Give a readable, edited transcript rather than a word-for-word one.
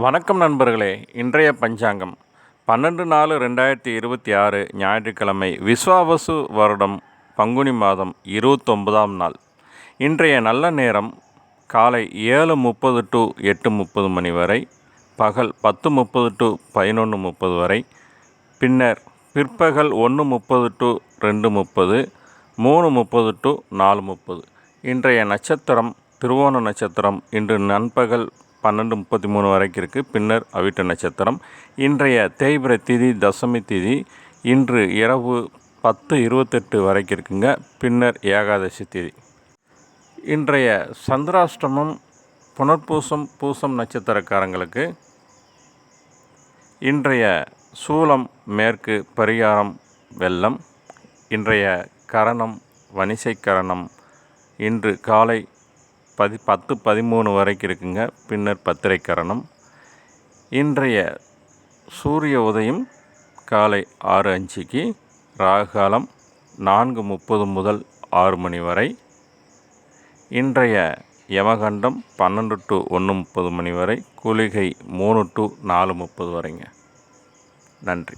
வணக்கம் நண்பர்களே. இன்றைய பஞ்சாங்கம் 12/4/2026 ஞாயிற்றுக்கிழமை, விஸ்வாவசு வருடம் பங்குனி மாதம் 29ஆம் நாள். இன்றைய நல்ல நேரம் காலை 7:30 to 8:30 மணி வரை, பகல் 10:30 to 11:30 வரை, பின்னர் பிற்பகல் 1:30 to 2:30, 3:30 to 4:30. இன்றைய நட்சத்திரம் திருவோண நட்சத்திரம். இன்று நண்பகல் 12:33 வரைக்கும் இருக்குது. பின்னர் அவிட்ட நட்சத்திரம். இன்றைய தேய்பிறை திதி தசமி திதி இன்று இரவு 10:28 வரைக்கும் இருக்குங்க. பின்னர் ஏகாதசி திதி. இன்றைய சந்திராஷ்டமம் புனர்பூசம் பூசம் நட்சத்திரக்காரங்களுக்கு. இன்றைய சூலம் மேற்கு, பரிகாரம் வெள்ளம். இன்றைய கரணம் வணிசை கரணம். இன்று காலை 10:13 வரைக்கும் இருக்குங்க. பின்னர் பத்திரை கரணம். இன்றைய சூரிய உதயம் காலை 6:05க்கு. ராகு காலம் 4:30 முதல் 6 மணி வரை. இன்றைய யமகண்டம் 12 to 1:30 மணி வரை. குளிகை 3 to 4:30 வரைங்க. நன்றி.